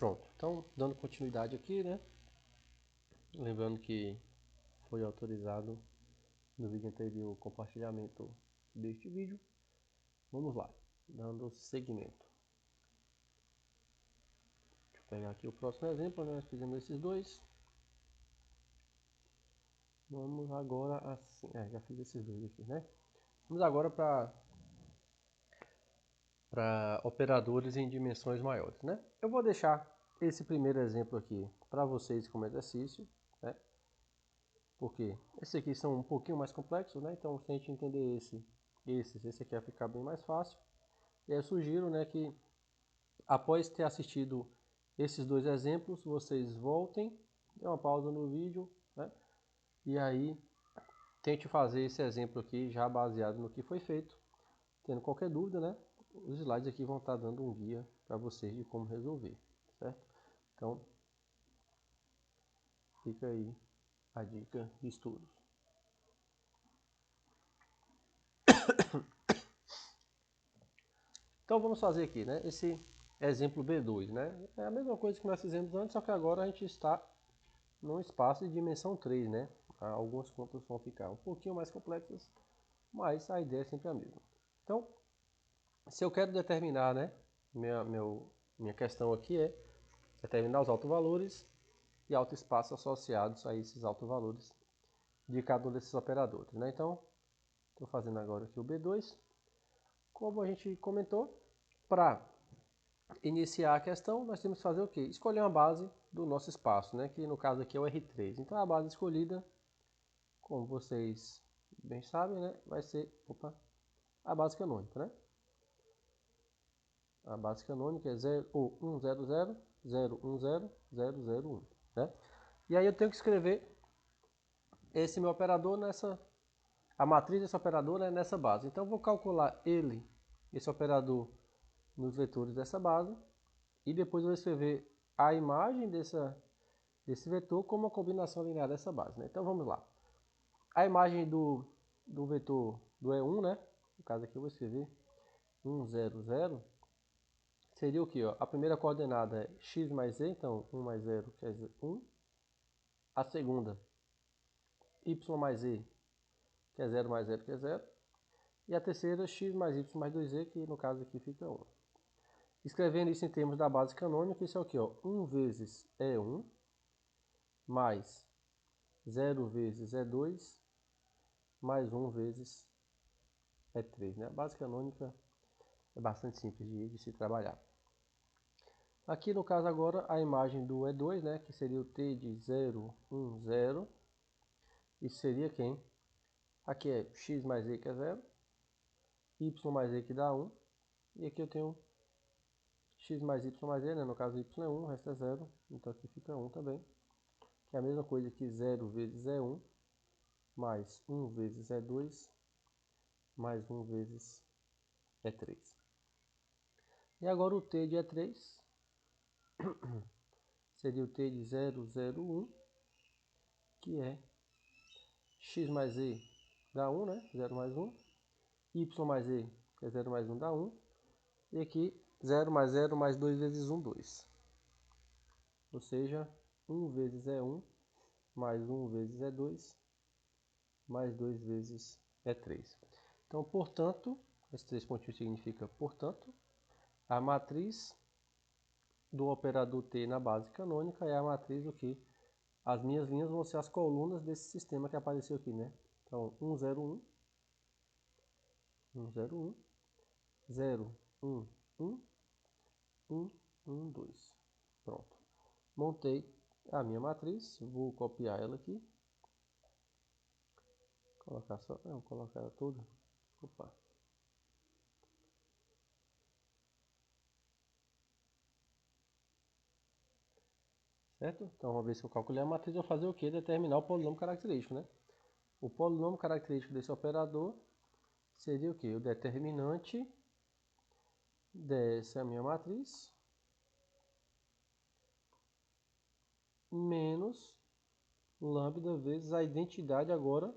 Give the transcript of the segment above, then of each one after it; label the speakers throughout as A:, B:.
A: Pronto, então dando continuidade aqui, né? Lembrando que foi autorizado no vídeo anterior o compartilhamento deste vídeo. Vamos lá, dando seguimento. Deixa eu pegar aqui o próximo exemplo, né? Nós fizemos esses dois. Vamos agora assim, já fiz esses dois aqui, né? Vamos agora para operadores em dimensões maiores, né? Eu vou deixar esse primeiro exemplo aqui para vocês como exercício, né? Porque esses aqui são um pouquinho mais complexos, né? Então, se a gente entender esse aqui vai ficar bem mais fácil. E aí eu sugiro, né, que após ter assistido esses dois exemplos, vocês voltem, dê uma pausa no vídeo, né? E aí tente fazer esse exemplo aqui já baseado no que foi feito. Tendo qualquer dúvida, né? Os slides aqui vão estar dando um guia para vocês de como resolver, certo? Então, fica aí a dica de estudos. Então vamos fazer aqui, né? Esse exemplo B2, né? É a mesma coisa que nós fizemos antes, só que agora a gente está num espaço de dimensão 3, né? Algumas contas vão ficar um pouquinho mais complexas, mas a ideia é sempre a mesma. Então, se eu quero determinar, né? Minha questão aqui é determinar os autovalores e autoespaço associados a esses autovalores de cada um desses operadores, né? Então, estou fazendo agora aqui o B2. Como a gente comentou, para iniciar a questão, nós temos que fazer o quê? Escolher uma base do nosso espaço, né? Que no caso aqui é o R3. Então, a base escolhida, como vocês bem sabem, né? Vai ser a base canônica, né? A base canônica é 100, 010, 010, 001, né? E aí eu tenho que escrever esse meu operador a matriz desse operador, né, nessa base. Então eu vou calcular esse operador nos vetores dessa base, e depois eu vou escrever a imagem desse vetor como uma combinação linear dessa base, né? Então vamos lá. A imagem do vetor do E1, né? No caso aqui eu vou escrever 100, seria o que? A primeira coordenada é x mais z, então 1 mais 0 quer dizer 1. A segunda, y mais z, que é 0 mais 0 que é 0. E a terceira, x mais y mais 2z, que no caso aqui fica 1. Escrevendo isso em termos da base canônica, isso é o que? 1 vezes E1 mais 0 vezes E2 mais 1 vezes E3. Né? A base canônica é bastante simples de se trabalhar. Aqui no caso agora a imagem do E2, né, que seria o T de 0, 1, 0. Isso seria quem? Aqui é x mais e que é 0, y mais e que dá 1. E aqui eu tenho x mais y mais e, né? No caso y é 1, o resto é 0. Então aqui fica 1 também. Que é a mesma coisa que 0 vezes E1 mais 1 vezes E2 mais 1 vezes E3. E agora o T de E3 seria o T de 001, que é x mais e dá 1, né? 0 mais 1. Y mais e, que é 0 mais 1 dá 1. E aqui 0 mais 2 vezes 1, 2. Ou seja, 1 vezes E1 mais 1 vezes E2 mais 2 vezes E3. Então, portanto, esses três pontinhos significa portanto, a matriz do operador T na base canônica é a matriz do que? As minhas linhas vão ser as colunas desse sistema que apareceu aqui, né? Então, 101, 101, 0, 1, 1, 1, 1, 2. Pronto. Montei a minha matriz, vou copiar ela aqui. Colocar só, não, colocar ela toda. Opa. Certo? Então, uma vez que eu calculei a matriz, eu vou fazer o que? Determinar o polinômio característico, né? O polinômio característico desse operador seria o que? O determinante dessa minha matriz menos lambda vezes a identidade agora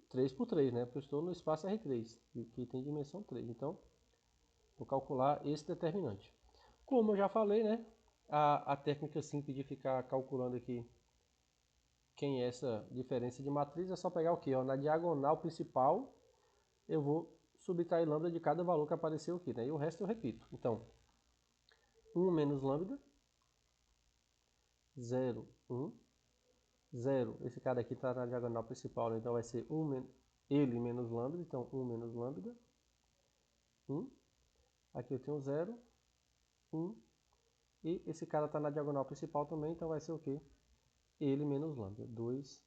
A: 3 por 3, né? Porque eu estou no espaço R3, que tem dimensão 3. Então, vou calcular esse determinante. Como eu já falei, né? A técnica simples de ficar calculando aqui quem é essa diferença de matriz é só pegar o quê? Ó, na diagonal principal eu vou subtrair lambda de cada valor que apareceu aqui, né? E o resto eu repito. Então, 1 menos lambda, 0, 1, 0. Esse cara aqui está na diagonal principal, né? Então vai ser ele menos lambda, então 1 menos lambda, 1. Aqui eu tenho 0, 1. E esse cara está na diagonal principal também, então vai ser o quê? Ele menos lambda, 2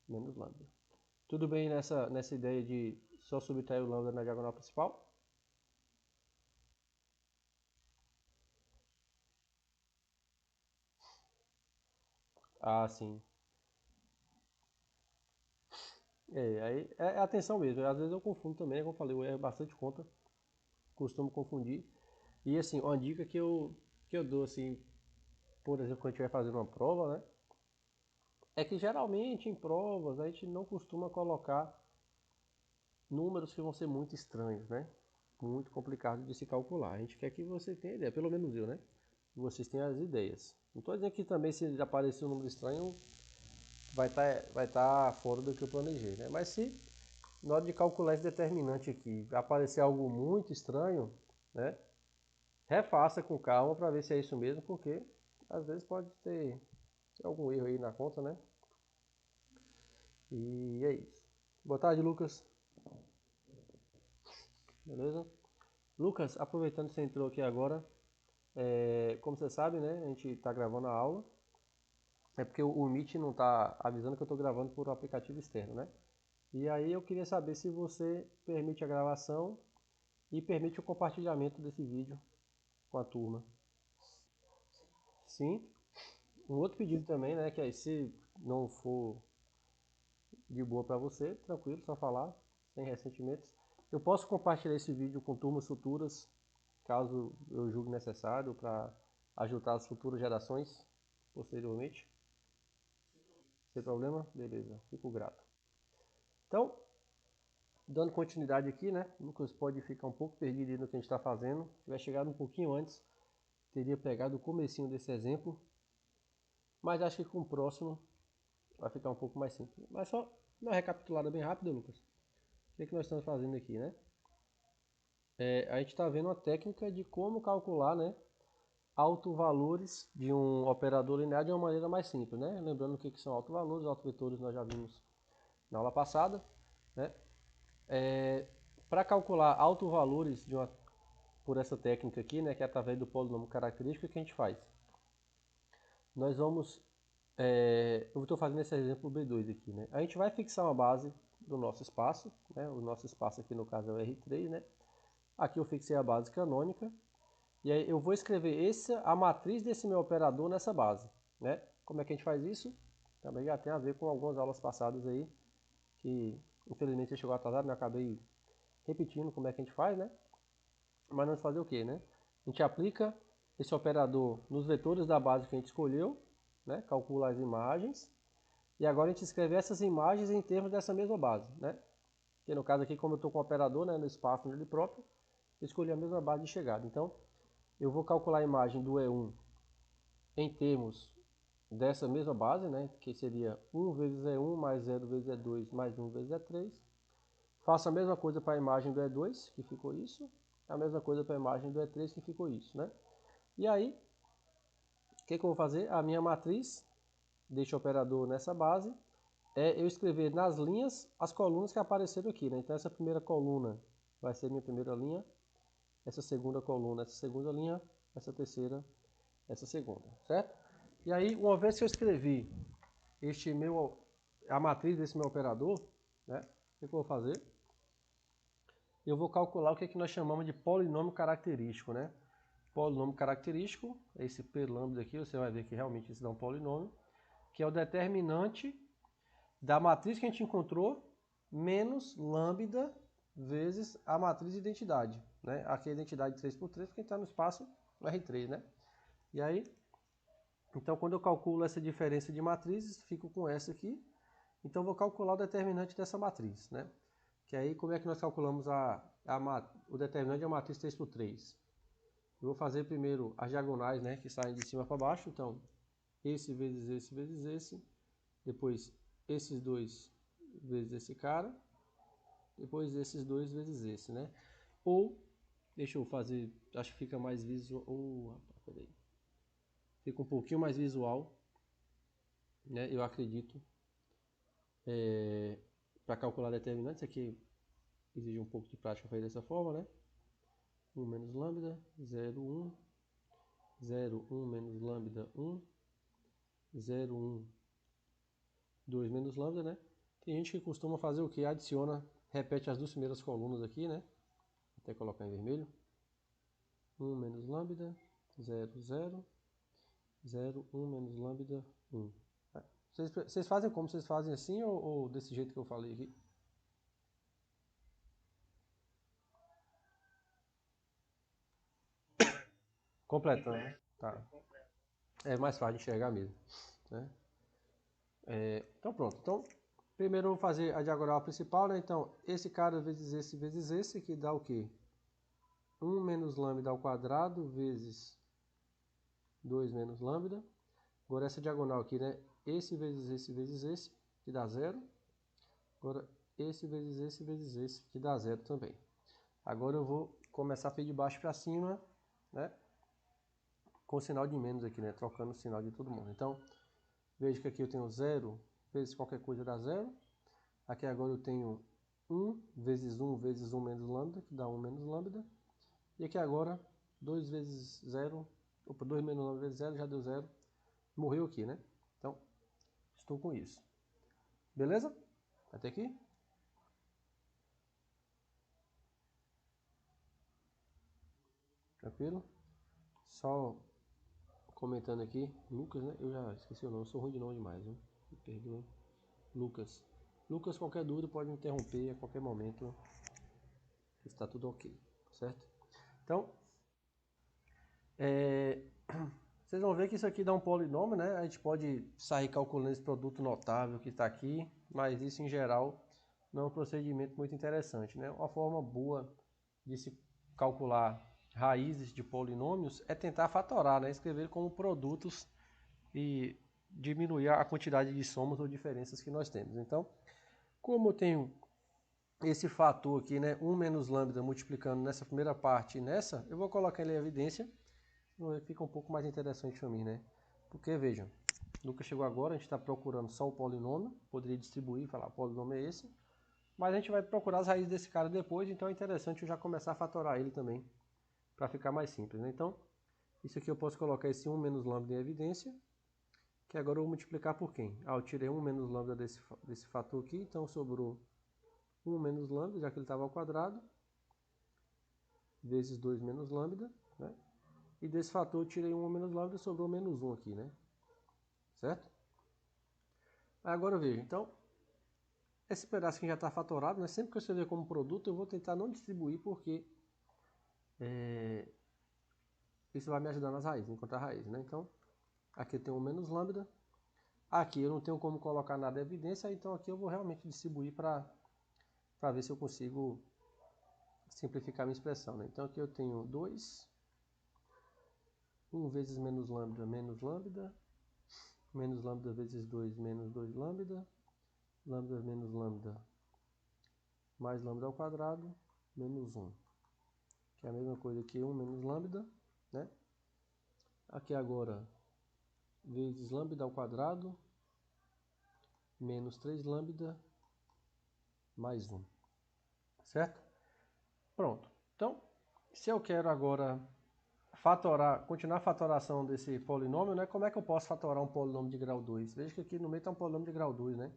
A: menos lambda. Tudo bem nessa ideia de só subtrair o lambda na diagonal principal? Ah, sim. Aí é atenção mesmo. Às vezes eu confundo também, como eu falei, eu erro bastante conta, costumo confundir. E assim, uma dica que eu dou, assim, por exemplo, quando a gente vai fazer uma prova, né? É que geralmente em provas a gente não costuma colocar números que vão ser muito estranhos, né? Muito complicado de se calcular. A gente quer que você tenha ideia, pelo menos eu, né? Que vocês tenham as ideias. Não estou dizendo que também se aparecer um número estranho vai tá fora do que eu planejei, né? Mas se na hora de calcular esse determinante aqui aparecer algo muito estranho, né? Refaça com calma para ver se é isso mesmo, porque às vezes pode ter algum erro aí na conta, né? E é isso. Boa tarde, Lucas. Beleza? Lucas, aproveitando que você entrou aqui agora, como você sabe, né? A gente está gravando a aula. É porque o Meet não está avisando que eu estou gravando por um aplicativo externo, né? E aí eu queria saber se você permite a gravação e permite o compartilhamento desse vídeo com a turma. Sim. Um outro pedido também, né? Que aí se não for de boa para você, tranquilo, só falar, sem ressentimentos. Eu posso compartilhar esse vídeo com turmas futuras, caso eu julgue necessário, para ajudar as futuras gerações posteriormente. Sem problema? Beleza, fico grato. Então, dando continuidade aqui, né? O Lucas pode ficar um pouco perdido no que a gente está fazendo. Se tiver chegado um pouquinho antes, teria pegado o comecinho desse exemplo. Mas acho que com o próximo vai ficar um pouco mais simples. Mas só uma recapitulada bem rápida, Lucas. O que é que nós estamos fazendo aqui, né? A gente está vendo uma técnica de como calcular, né? Autovalores de um operador linear de uma maneira mais simples, né? Lembrando o que são autovalores, autovetores nós já vimos na aula passada, né? Para calcular autovalores por essa técnica aqui, né, que é através do polinômio característico, o que a gente faz? Nós vamos, eu estou fazendo esse exemplo B2 aqui, né? A gente vai fixar uma base do nosso espaço, né? O nosso espaço aqui no caso é o R3, né? Aqui eu fixei a base canônica, e aí eu vou escrever a matriz desse meu operador nessa base, né? Como é que a gente faz isso? Também já tem a ver com algumas aulas passadas aí, que infelizmente você chegou atrasado, né? Eu acabei repetindo como é que a gente faz, né? Mas nós fazer o que, né? A gente aplica esse operador nos vetores da base que a gente escolheu, né? Calcula as imagens, e agora a gente escreve essas imagens em termos dessa mesma base, né? Que no caso aqui, como eu estou com o operador, né, no espaço nele próprio, eu escolhi a mesma base de chegada. Então, eu vou calcular a imagem do E1 em termos dessa mesma base, né, que seria 1 vezes E1 mais 0 vezes E2 mais 1 vezes E3. Faço a mesma coisa para a imagem do E2, que ficou isso. A mesma coisa para a imagem do E3, que ficou isso, né? E aí, o que eu vou fazer? A minha matriz deste operador nessa base é eu escrever nas linhas as colunas que apareceram aqui, né? Então essa primeira coluna vai ser minha primeira linha, essa segunda coluna, essa segunda linha, essa terceira, essa segunda, certo? E aí, uma vez que eu escrevi a matriz desse meu operador, né? O que eu vou fazer? Eu vou calcular o que nós chamamos de polinômio característico, né? Polinômio característico, esse P lambda aqui, você vai ver que realmente isso dá um polinômio, que é o determinante da matriz que a gente encontrou menos lambda vezes a matriz de identidade, né? Aqui é a identidade 3x3 porque está no espaço R3, né? E aí, então quando eu calculo essa diferença de matrizes, fico com essa aqui. Então eu vou calcular o determinante dessa matriz, né? Que aí como é que nós calculamos o determinante da matriz 3x3? Eu vou fazer primeiro as diagonais, né, que saem de cima para baixo. Então, esse vezes esse vezes esse. Depois, esses dois vezes esse cara. Depois, esses dois vezes esse, né? Ou, deixa eu fazer, acho que fica mais visual. Oh, rapaz, peraí. Fica um pouquinho mais visual, né? Eu acredito. Para calcular determinantes, aqui exige um pouco de prática fazer dessa forma, né? 1 menos lambda, 0, 1. 0, 1 menos lambda, 1. 0, 1, 2 menos lambda, né? Tem gente que costuma fazer o que? Adiciona, repete as duas primeiras colunas aqui, né? Até colocar em vermelho. 1 menos lambda, 0, 0. 0, 1 menos lambda, 1. Vocês fazem como? Vocês fazem assim ou desse jeito que eu falei aqui? Completando, né? Tá. É mais fácil de enxergar mesmo, né? Então pronto. Então, primeiro eu vou fazer a diagonal principal, né? Então, esse cara vezes esse, que dá o quê? 1 menos lambda ao quadrado vezes 2 menos lambda. Agora essa diagonal aqui, né? Esse vezes esse, que dá 0. Agora esse vezes esse, que dá 0 também. Agora eu vou começar a fazer de baixo para cima, né? Com o sinal de menos aqui, né? Trocando o sinal de todo mundo. Então, veja que aqui eu tenho 0 vezes qualquer coisa dá 0. Aqui agora eu tenho 1 vezes 1 menos lambda, que dá 1 menos lambda. E aqui agora 2 vezes 0, opa, 2 menos lambda vezes 0 já deu 0. Morreu aqui, né? Então, estou com isso. Beleza? Até aqui? Tranquilo? Só comentando aqui, Lucas, né? Eu já esqueci o nome, sou ruim de nome demais, viu? Me perdoe. Lucas. Lucas, qualquer dúvida pode me interromper a qualquer momento. Está tudo ok, certo? Então, vocês vão ver que isso aqui dá um polinômio, né? A gente pode sair calculando esse produto notável que está aqui, mas isso em geral não é um procedimento muito interessante, né? Uma forma boa de se calcular raízes de polinômios é tentar fatorar, né? Escrever como produtos e diminuir a quantidade de somas ou diferenças que nós temos. Então, como eu tenho esse fator aqui, né, 1 menos lambda multiplicando nessa primeira parte e nessa, eu vou colocar ele em evidência, fica um pouco mais interessante para mim, né? Porque, vejam, Lucas chegou agora, a gente está procurando só o polinômio, poderia distribuir, falar, o polinômio é esse, mas a gente vai procurar as raízes desse cara depois, então é interessante eu já começar a fatorar ele também, para ficar mais simples, né? Então, isso aqui eu posso colocar esse 1 menos lambda em evidência, que agora eu vou multiplicar por quem? Ah, eu tirei 1 menos lambda desse fator aqui, então sobrou 1 menos lambda, já que ele estava ao quadrado, vezes 2 menos lambda, né? E desse fator eu tirei 1 menos lambda e sobrou menos 1 aqui, né? Certo? Agora veja, então, esse pedaço aqui já está fatorado, né? Sempre que eu escrever como produto, eu vou tentar não distribuir, porque isso vai me ajudar nas raízes, encontrar a raiz, né? Então, aqui eu tenho 1 menos lambda, aqui eu não tenho como colocar nada em evidência, então aqui eu vou realmente distribuir para ver se eu consigo simplificar a minha expressão, né? Então aqui eu tenho 2, 1 vezes menos lambda, menos lambda vezes 2, menos 2 lambda, lambda menos lambda, mais lambda ao quadrado, menos 1. Que é a mesma coisa que 1 menos lambda, né? Aqui agora, vezes lambda ao quadrado, menos 3 lambda, mais 1. Certo? Pronto. Então, se eu quero agora fatorar, continuar a fatoração desse polinômio, né? Como é que eu posso fatorar um polinômio de grau 2? Veja que aqui no meio está um polinômio de grau 2, né?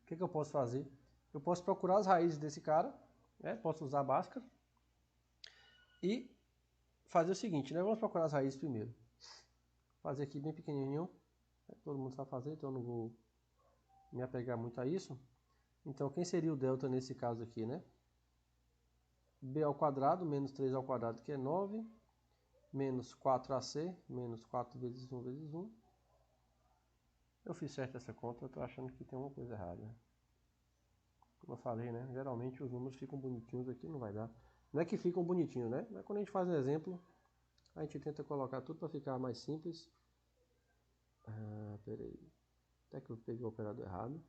A: O que eu posso fazer? Eu posso procurar as raízes desse cara, né? Posso usar a Bhaskara e fazer o seguinte, né? Vamos procurar as raízes primeiro. Fazer aqui bem pequenininho, todo mundo sabe fazer, então eu não vou me apegar muito a isso. Então, quem seria o delta nesse caso aqui, né? B ao quadrado menos 3 ao quadrado, que é 9, menos 4ac, menos 4 vezes 1 vezes 1. Eu fiz certo essa conta, eu tô achando que tem uma coisa errada. Como eu falei, né? Geralmente os números ficam bonitinhos aqui, não vai dar. Não é que ficam bonitinhos, né? Mas quando a gente faz um exemplo, A gente tenta colocar tudo para ficar mais simples. Peraí. Até que eu peguei o operador errado.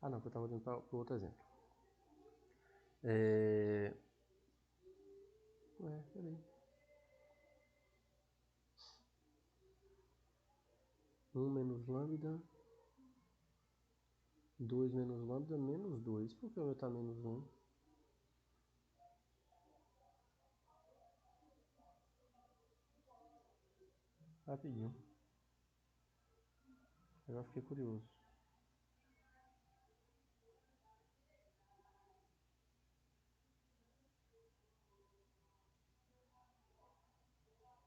A: Não, que eu estava indo para o outro exemplo. Peraí. 1 menos lambda. 2 menos lambda menos 2. Por que o meu está menos 1? Rapidinho. Agora fiquei curioso.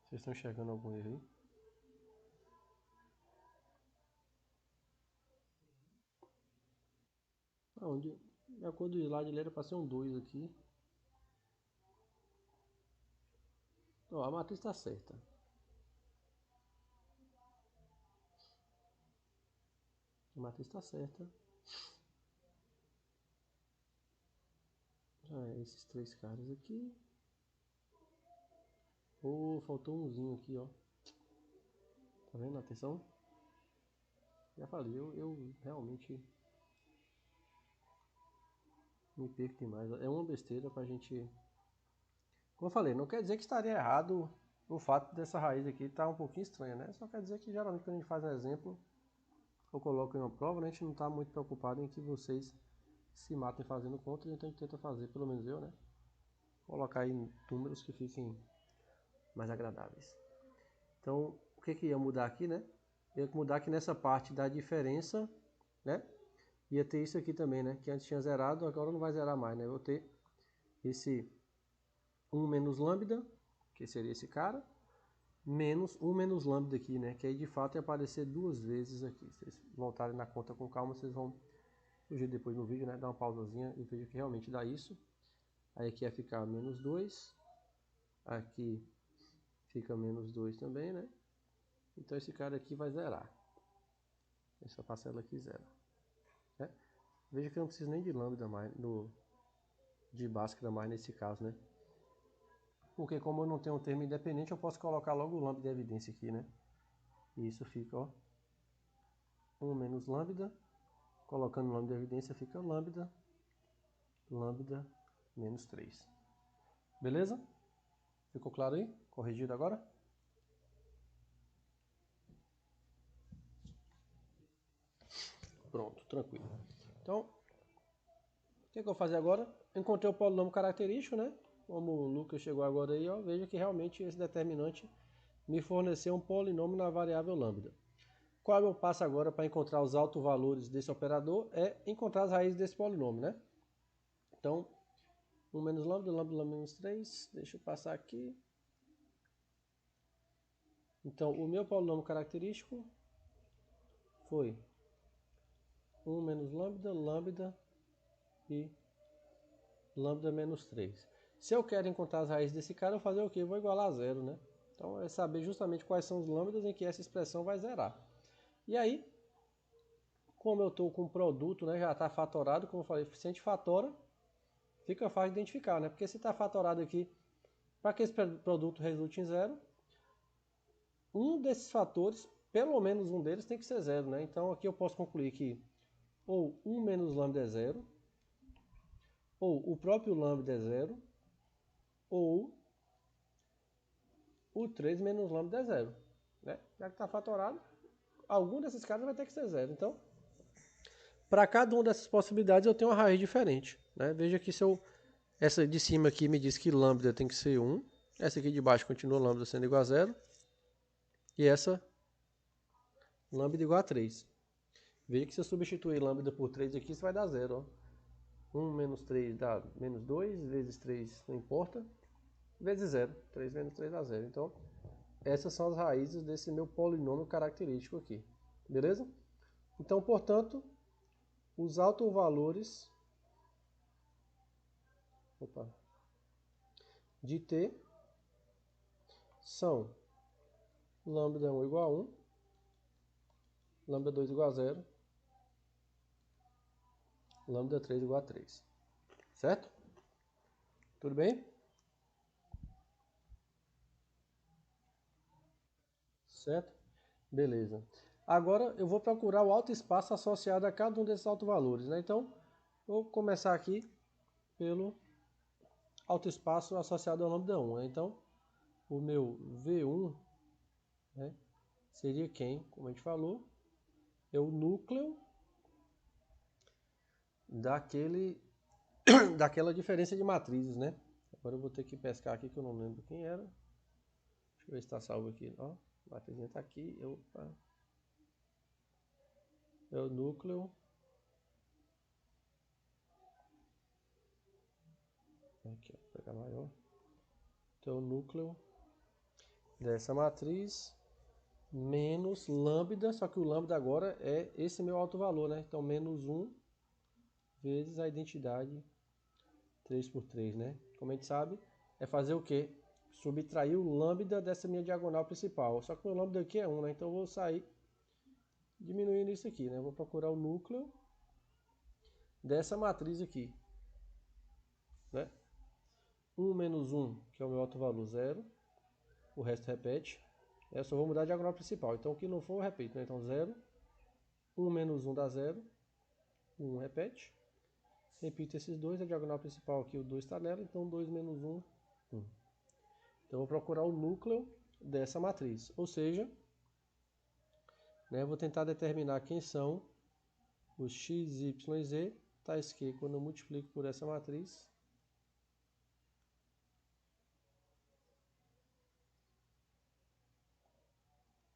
A: Vocês estão enxergando algum erro aí? Onde? A cor do slide ele era para ser um 2 aqui. Ó, a matriz está certa. A matriz está certa. Esses três caras aqui. Faltou umzinho aqui, ó. Tá vendo? Atenção. Já falei, eu realmente me perco demais. É uma besteira pra gente... Como eu falei, não quer dizer que estaria errado o fato dessa raiz aqui estar um pouquinho estranha, né? Só quer dizer que geralmente quando a gente faz um exemplo ou coloca em uma prova, né, a gente não está muito preocupado em que vocês se matem fazendo conta, então a gente tenta fazer, pelo menos eu, né? Colocar aí números que fiquem mais agradáveis. Então, o que ia mudar aqui, né? Ia mudar aqui nessa parte da diferença, né? Ia ter isso aqui também, né? Que antes tinha zerado, agora não vai zerar mais, né? Eu vou ter esse 1 menos lambda, que seria esse cara, menos 1 menos lambda aqui, né? Que aí de fato ia aparecer duas vezes aqui. Se vocês voltarem na conta com calma, vocês vão fugir depois no vídeo, né? Dá uma pausazinha e veja que realmente dá isso. Aí aqui ia ficar menos 2. Aqui fica menos 2 também, né? Então esse cara aqui vai zerar. Essa parcela aqui zera. Né? Veja que eu não preciso nem de lambda mais, de Bhaskara mais nesse caso, né? Porque como eu não tenho um termo independente, eu posso colocar logo o lambda de evidência aqui, né? E isso fica, ó, 1 menos lambda. Colocando lambda de evidência fica lambda menos 3. Beleza? Ficou claro aí? Corrigido agora? Pronto, tranquilo. Então, o que eu vou fazer agora? Encontrei o polinômio característico, né? Como o Lucas chegou agora aí, ó, veja que realmente esse determinante me forneceu um polinômio na variável lambda. Qual é o meu passo agora para encontrar os autovalores desse operador? É encontrar as raízes desse polinômio, né? Então, 1 menos lambda, lambda menos 3. Deixa eu passar aqui. Então, o meu polinômio característico foi 1 menos lambda, lambda e lambda menos 3. Se eu quero encontrar as raízes desse cara, eu vou fazer o quê? Eu vou igualar a zero, né? Então, é saber justamente quais são os lambdas em que essa expressão vai zerar. E aí, como eu estou com o produto, né, já está fatorado, como eu falei, se a gente fatora, fica fácil de identificar, né? Porque se está fatorado aqui, para que esse produto resulte em zero, um desses fatores, pelo menos um deles, tem que ser zero, né? Então aqui eu posso concluir que ou 1 menos lambda é zero, ou o próprio lambda é zero, ou o 3 menos lambda é zero, né? Já que está fatorado, algum desses caras vai ter que ser zero. Então, para cada uma dessas possibilidades eu tenho uma raiz diferente, né? Veja que se eu... Essa de cima aqui me diz que lambda tem que ser 1. Essa aqui de baixo continua lambda sendo igual a 0. E essa lambda igual a 3. Veja que se eu substituir lambda por 3 aqui, isso vai dar 0. Ó. 1 menos 3 dá menos 2, vezes 3 não importa, vezes 0. 3 menos 3 dá 0. Então, essas são as raízes desse meu polinômio característico aqui. Beleza? Então, portanto, os autovalores de t são lambda 1 igual a 1, lambda 2 igual a 0, lambda 3 igual a 3. Certo? Tudo bem? Certo? Beleza. Agora eu vou procurar o autoespaço associado a cada um desses autovalores, né? Então, vou começar aqui pelo autoespaço associado ao lambda 1, né? Então, o meu V1, né, seria quem? Como a gente falou, é o núcleo daquela diferença de matrizes, né? Agora eu vou ter que pescar aqui que eu não lembro quem era. Deixa eu ver se está salvo aqui. Ó, a matrizinha está aqui. Opa. É o núcleo. Aqui, ó, vou pegar maior. Então, o núcleo dessa matriz menos lambda, só que o lambda agora é esse meu alto valor, né? Então, menos 1 vezes a identidade 3 por 3, né? Como a gente sabe, é fazer o quê? Subtrair o lambda dessa minha diagonal principal. Só que o meu lambda aqui é 1, né? Então, eu vou sair diminuindo isso aqui, né? Eu vou procurar o núcleo dessa matriz aqui, né? 1 menos 1, que é o meu alto valor, 0. O resto repete. Eu só vou mudar a diagonal principal. Então, o que não for, eu repito, né? Então, 0. 1 menos 1 dá 0. 1 repete. Repito esses dois. A diagonal principal aqui, o 2 está nela. Então, 2 menos 1, 1. Então, eu vou procurar o núcleo dessa matriz. Ou seja, né, eu vou tentar determinar quem são os x, y e z, tais que, quando eu multiplico por essa matriz,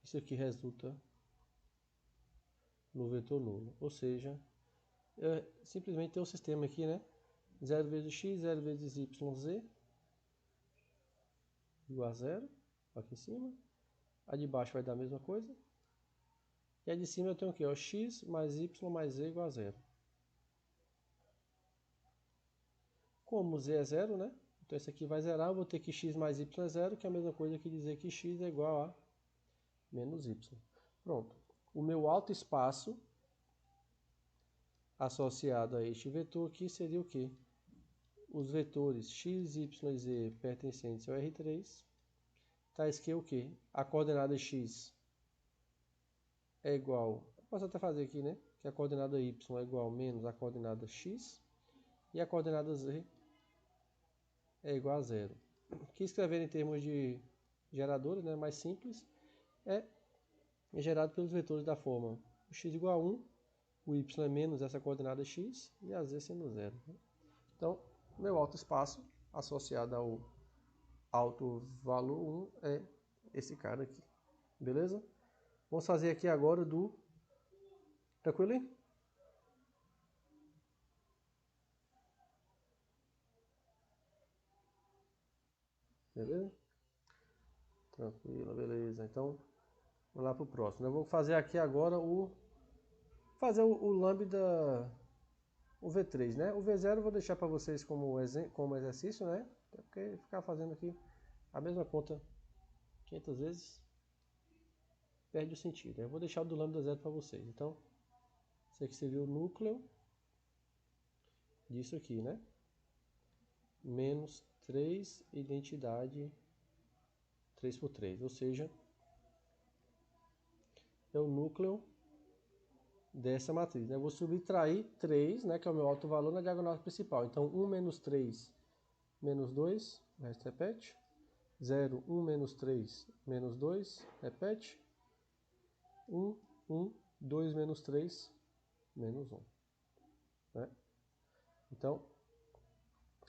A: isso aqui resulta no vetor nulo. Ou seja, eu simplesmente tenho um sistema aqui, né? 0 vezes x, 0 vezes y, z, igual a 0, aqui em cima. A de baixo vai dar a mesma coisa. E a de cima eu tenho aqui, ó, x mais y mais z igual a 0. Como z é 0, né? Então esse aqui vai zerar, eu vou ter que x mais y é 0, que é a mesma coisa que dizer que x é igual a menos y. Pronto. O meu autoespaço associado a este vetor aqui seria o quê? Os vetores x, y e z pertencentes ao R3, tais que o quê? A coordenada x é igual, posso até fazer aqui, né? Que a coordenada y é igual a menos a coordenada x e a coordenada z é igual a 0. Que escrever em termos de geradores, né, mais simples, é gerado pelos vetores da forma o x igual a 1, o y é menos essa coordenada x e a z sendo 0. Então, meu autoespaço associado ao alto valor 1 é esse cara aqui. Beleza? Vamos fazer aqui agora do... Tranquilo, hein? Beleza? Tranquilo, beleza. Então, vamos lá para o próximo. Eu vou fazer aqui agora o lambda, o V3, né? O V0 eu vou deixar para vocês como exercício, né? Porque ficar fazendo aqui a mesma conta 500 vezes perde o sentido. Eu vou deixar o do lambda zero para vocês. Então, esse aqui seria o núcleo disso aqui, né? Menos 3 identidade 3 por 3, ou seja, é o núcleo dessa matriz, né? Eu vou subtrair 3, né, que é o meu alto valor, na diagonal principal. Então, 1 menos 3 menos 2, o resto repete. 0, 1 menos 3 menos 2, repete. 1, 1, 2 menos 3 menos 1. Né? Então,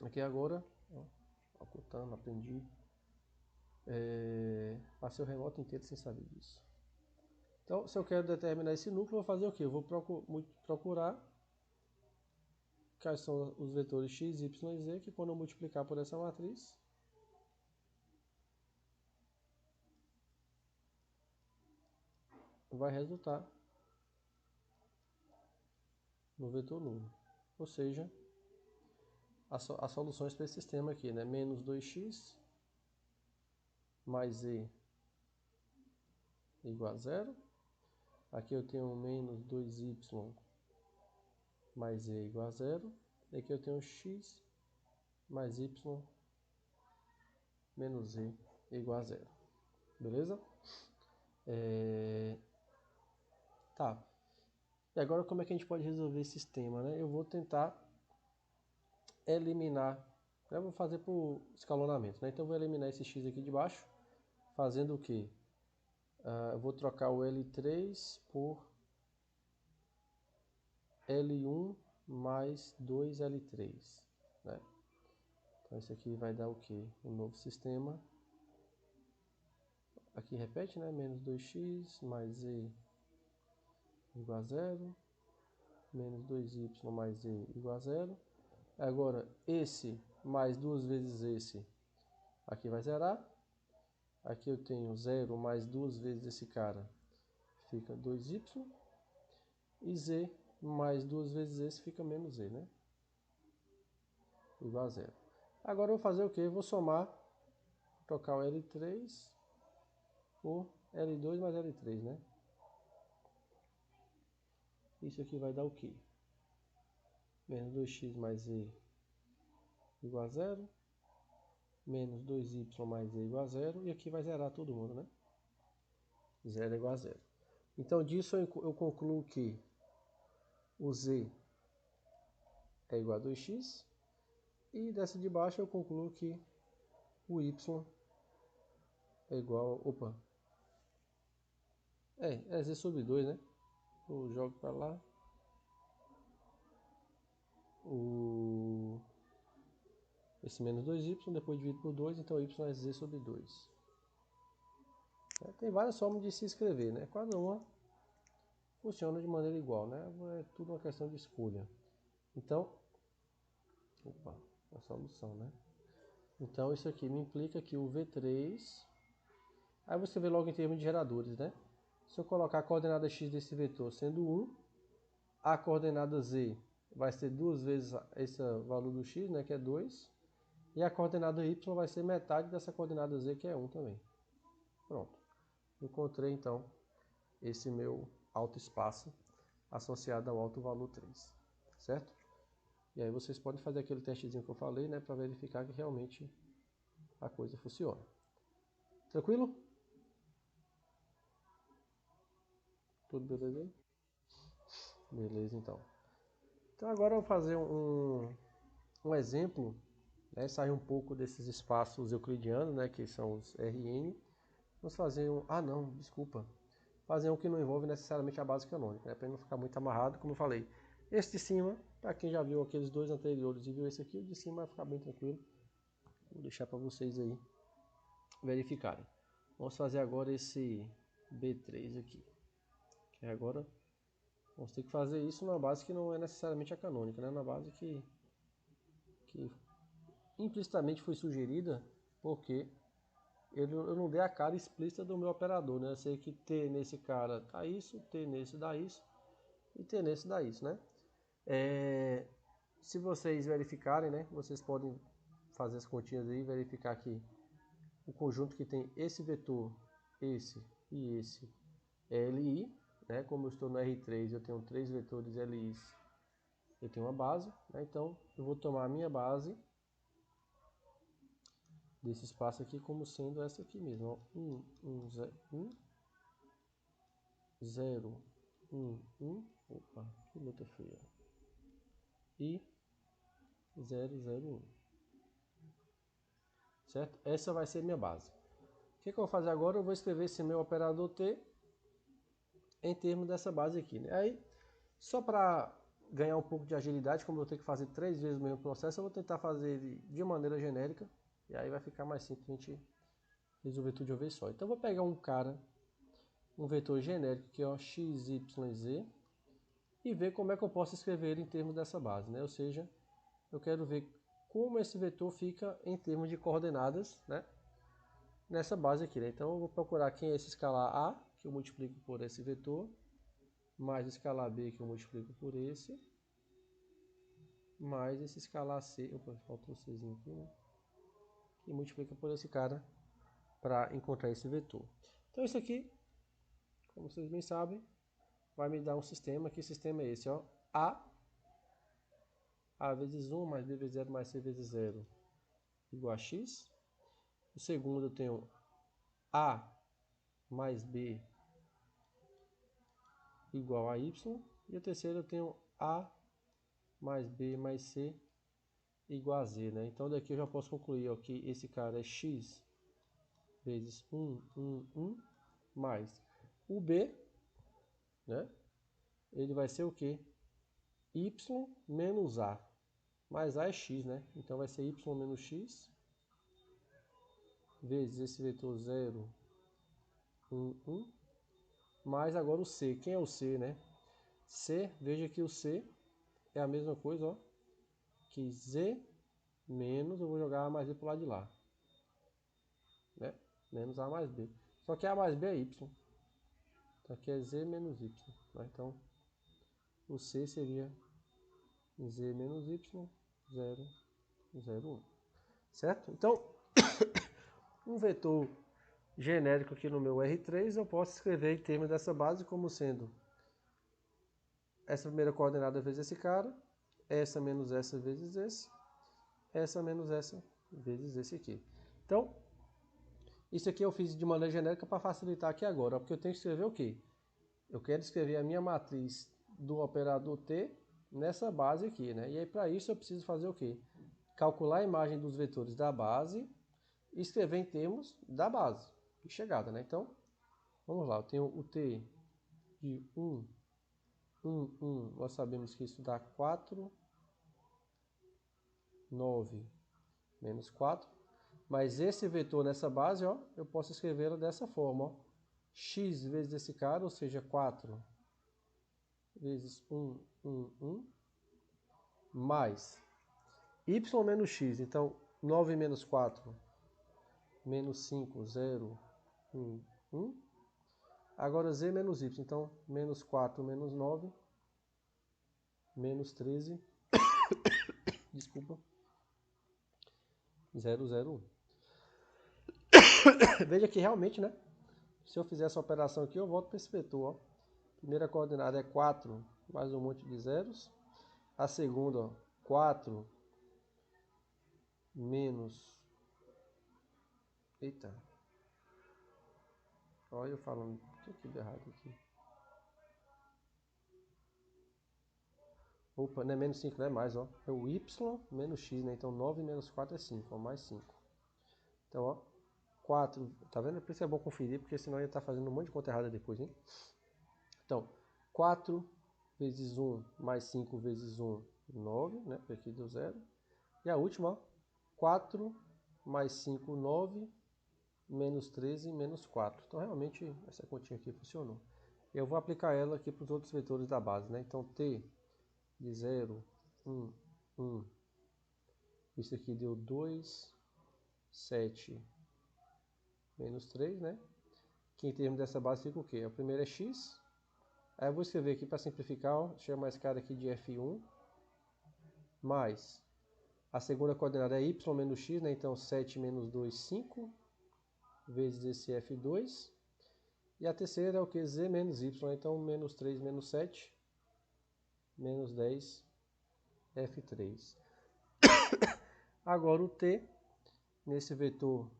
A: aqui agora, ó, ocultando, aprendi. Passei o remoto inteiro sem saber disso. Então, se eu quero determinar esse núcleo, eu vou fazer o quê? Eu vou procurar quais são os vetores x, y e z, que quando eu multiplicar por essa matriz, vai resultar no vetor nulo. Ou seja, as soluções para esse sistema aqui, né? Menos 2x mais z igual a 0. Aqui eu tenho menos 2y mais z igual a 0. E aqui eu tenho x mais y menos z igual a zero. Beleza? Tá. E agora como é que a gente pode resolver esse sistema, né? Eu vou tentar eliminar, eu vou fazer por escalonamento, né? Então eu vou eliminar esse x aqui de baixo, fazendo o quê? Eu vou trocar o L3 por L1 mais 2L3, né? Então isso aqui vai dar o quê? Um novo sistema. Aqui repete, né? Menos 2x mais z igual a zero. Menos 2y mais z igual a zero. Agora, esse mais duas vezes esse, aqui vai zerar. Aqui eu tenho 0 mais duas vezes esse cara, fica 2y. E z mais duas vezes esse fica menos z, né? Igual a zero. Agora eu vou fazer o quê? Eu vou somar, trocar o L3 por L2 mais L3, né? Isso aqui vai dar o quê? Menos 2x mais z igual a zero. Menos 2y mais z igual a zero. E aqui vai zerar todo mundo, né? Zero igual a zero. Então disso eu concluo que o z é igual a 2x. E dessa de baixo eu concluo que o y é igual... Opa! É z sobre 2, né? Eu jogo para lá. Esse menos 2y, depois divido por 2, então y é z sobre 2. Tem várias formas de se escrever, né? Cada uma funciona de maneira igual, né? É tudo uma questão de escolha. Então, opa, a solução, né? Então isso aqui me implica que o V3... Aí você vê logo em termos de geradores, né? Se eu colocar a coordenada x desse vetor sendo 1, a coordenada z vai ser duas vezes esse valor do x, né, que é 2. E a coordenada y vai ser metade dessa coordenada z, que é 1 também. Pronto. Encontrei, então, esse meu alto espaço associado ao alto valor 3. Certo? E aí vocês podem fazer aquele testezinho que eu falei, né, para verificar que realmente a coisa funciona. Tranquilo? Tudo beleza aí? Beleza, então. Então agora eu vou fazer um exemplo, né, sair um pouco desses espaços euclidianos, né, que são os Rn. Vamos fazer um... Ah, não, desculpa. Fazer um que não envolve necessariamente a base canônica, né, para não ficar muito amarrado, como eu falei. Esse de cima, para quem já viu aqueles dois anteriores e viu esse aqui, o de cima vai ficar bem tranquilo. Vou deixar para vocês aí verificarem. Vamos fazer agora esse B3 aqui. Que agora vamos ter que fazer isso numa base que não é necessariamente a canônica, né? Na base que implicitamente foi sugerida, porque eu não dei a cara explícita do meu operador, né? Eu sei que T nesse cara dá isso, T nesse dá isso, e T nesse dá isso, né? Se vocês verificarem, né? Vocês podem fazer as continhas aí e verificar que o conjunto que tem esse vetor, esse e esse é LI, né? Como eu estou no R3, eu tenho 3 vetores LIs, eu tenho uma base, né? Então eu vou tomar a minha base desse espaço aqui como sendo essa aqui mesmo, 1, 1, 0, 1, 1, opa, que letra feia, e 0, 0, 1, certo? Essa vai ser minha base. O que eu vou fazer agora? Eu vou escrever esse meu operador T em termos dessa base aqui, né? Aí, só para ganhar um pouco de agilidade, como eu tenho que fazer 3 vezes o mesmo processo, eu vou tentar fazer ele de maneira genérica, e aí vai ficar mais simples a gente resolver tudo de uma vez só. Então eu vou pegar um vetor genérico que é o x, y, z, e ver como é que eu posso escrever ele em termos dessa base, né? Ou seja, eu quero ver como esse vetor fica em termos de coordenadas, né? Nessa base aqui, né? Então eu vou procurar quem é esse escalar A, que eu multiplico por esse vetor, mais o escalar B, que eu multiplico por esse, mais esse escalar C, opa, faltou o Czinho aqui, né? Que multiplica por esse cara para encontrar esse vetor. Então isso aqui, como vocês bem sabem, vai me dar um sistema. Que sistema é esse? Ó? A A vezes 1 mais B vezes 0 mais C vezes 0 igual a X. O segundo eu tenho A mais B igual a Y. E o terceiro eu tenho A mais B mais C igual a Z, né? Então daqui eu já posso concluir ó, que esse cara é X vezes 1 mais o B, né? Ele vai ser o quê? Y menos A. Mais A é X, né? Então vai ser Y menos X vezes esse vetor 0, 1. Mais agora o C. Quem é o C, né? C, veja que o C é a mesma coisa, ó, que Z menos, eu vou jogar A mais B para o lado de lá, né? Menos A mais B. Só que A mais B é Y. Então aqui é Z menos Y, né? Então o C seria Z menos Y, 0, 0, 1. Certo? Então, um vetor genérico aqui no meu R3, eu posso escrever em termos dessa base como sendo essa primeira coordenada vezes esse cara, essa menos essa vezes esse, essa menos essa vezes esse aqui. Então, isso aqui eu fiz de maneira genérica para facilitar aqui agora, porque eu tenho que escrever o quê? Eu quero escrever a minha matriz do operador T nessa base aqui, né? E aí para isso eu preciso fazer o quê? Calcular a imagem dos vetores da base e escrever em termos da base de chegada, né? Então, vamos lá, eu tenho o T de 1, 1. Nós sabemos que isso dá 4, 9, menos 4. Mas esse vetor nessa base, ó, eu posso escrevê-lo dessa forma, ó. X vezes esse cara, ou seja, 4 vezes 1, mais y menos x. Então, 9 menos 4, menos 5, 0, 1. Agora z menos y. Então, menos 4 menos 9, menos 13, desculpa, 0, 0, 1. Veja que realmente, né? Se eu fizer essa operação aqui, eu volto para esse vetor, ó. Primeira coordenada é 4 mais um monte de zeros. A segunda, ó, 4 menos... Eita. Olha eu falando. O que deu errado aqui? Opa, não é menos 5, não é mais, ó. É o y menos x, né? Então 9 menos 4 é 5, ó, mais 5. Então, ó, 4, tá vendo? Por isso é bom conferir, porque senão ia estar fazendo um monte de conta errada depois, hein? Então, 4 vezes 1 mais 5 vezes 1, 9, né? Porque aqui deu 0. E a última, ó, 4 mais 5, 9, menos 13, menos 4. Então, realmente, essa continha aqui funcionou. Eu vou aplicar ela aqui para os outros vetores da base, né? Então, T de 0, 1, 1. Isso aqui deu 2, 7, menos 3, né? Que em termos dessa base fica o quê? A primeira é x. Aí eu vou escrever aqui para simplificar, ó, chamar esse cara aqui de F1, mais a segunda coordenada é y menos x, né? Então 7 menos 2, 5, vezes esse F2. E a terceira é o que? Z menos y, então menos 3 menos 7, menos 10, F3. Agora o t, nesse vetor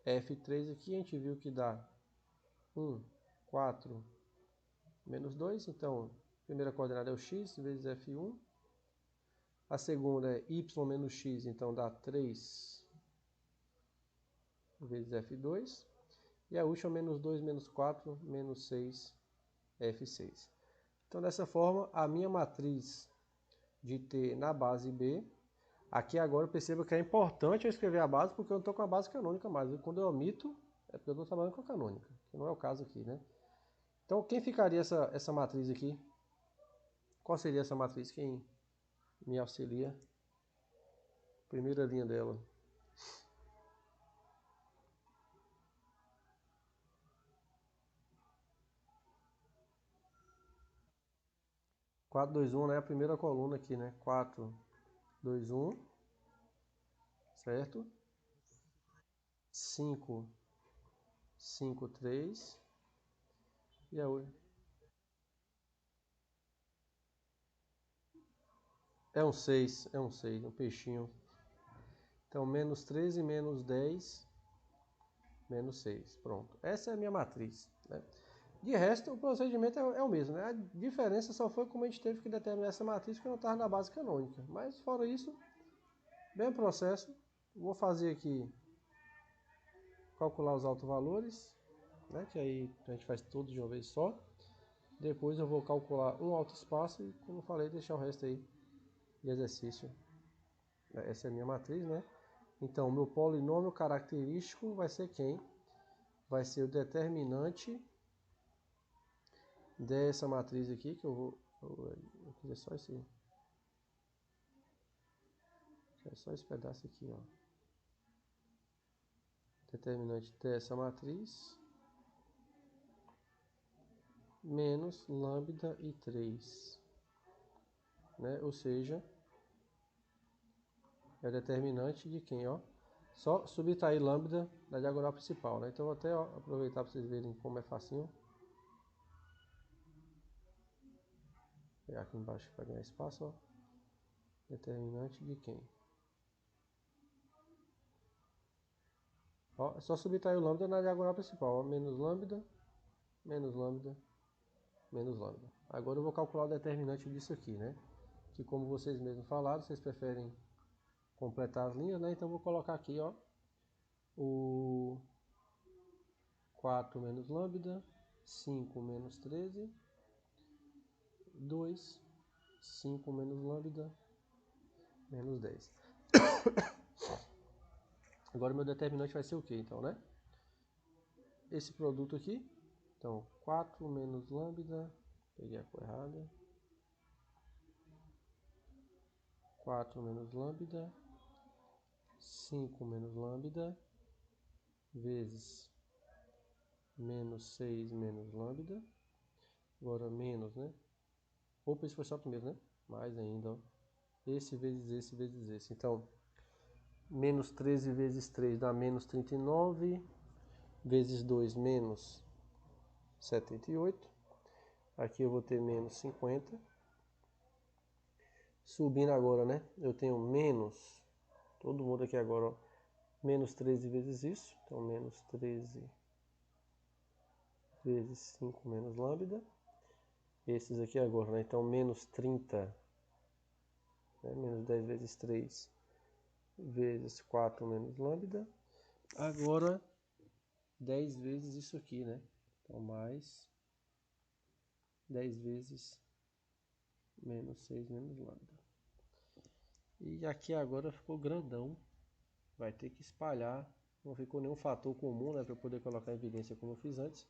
A: F3 aqui, a gente viu que dá 1, 4, menos 2. Então, a primeira coordenada é o x vezes F1. A segunda é y menos x, então dá 3 vezes F2. E a última, menos 2, menos 4, menos 6, F6. Então, dessa forma, a minha matriz de T na base B, aqui agora eu percebo que é importante eu escrever a base, porque eu não estou com a base canônica mais. Quando eu omito, é porque eu estou trabalhando com a canônica, que não é o caso aqui, né? Então, quem ficaria essa matriz aqui? Qual seria essa matriz? Quem me auxilia? Primeira linha dela. 4, 2, 1, né? A primeira coluna aqui, né? 4, 2, 1. Certo? 5, 5, 3. E a outra. É um 6, um peixinho. Então, menos 13, menos 10, menos 6. Pronto. Essa é a minha matriz, né? De resto, o procedimento é o mesmo, né? A diferença só foi como a gente teve que determinar essa matriz, que não estava na base canônica. Mas, fora isso, bem o processo. Vou fazer aqui, calcular os autovalores, né? Que aí a gente faz tudo de uma vez só. Depois eu vou calcular um autoespaço e, como eu falei, deixar o resto aí de exercício. Essa é a minha matriz, né? Então, meu polinômio característico vai ser quem? Vai ser o determinante dessa matriz aqui, que eu fiz só esse. É só esse pedaço aqui, ó. Determinante dessa matriz menos lambda e 3, né? Ou seja, é o determinante de quem, ó? Só subtrair lambda da diagonal principal, né? Então vou até aproveitar para vocês verem como é facinho. Vou pegar aqui embaixo para ganhar espaço, ó. Determinante de quem? Ó, é só subtrair o lambda na diagonal principal, ó. Menos lambda, menos lambda, menos lambda. Agora eu vou calcular o determinante disso aqui, né? Que, como vocês mesmos falaram, vocês preferem completar as linhas, né? Então eu vou colocar aqui, ó, o 4 menos lambda, 5 menos 13, 2, 5 menos lambda, menos 10. Agora o meu determinante vai ser o que, então, né? Esse produto aqui. Então, 4 menos lambda, peguei a cor errada. 4 menos lambda, 5 menos lambda, vezes menos 6 menos lambda. Agora menos, né? Opa, esse foi só o primeiro, né? Mais ainda, ó. Esse vezes esse vezes esse. Então, menos 13 vezes 3 dá menos 39. Vezes 2, menos 78. Aqui eu vou ter menos 50. Subindo agora, né? Eu tenho menos... Todo mundo aqui agora, ó. Menos 13 vezes isso. Então, menos 13 vezes 5 menos lambda. Esses aqui agora, né? Então, menos 30, né? Menos 10 vezes 3 vezes 4 menos lambda. Agora, 10 vezes isso aqui, né? Então, mais 10 vezes menos 6 menos lambda. E aqui agora ficou grandão. Vai ter que espalhar. Não ficou nenhum fator comum, né? Para eu poder colocar em evidência como eu fiz antes.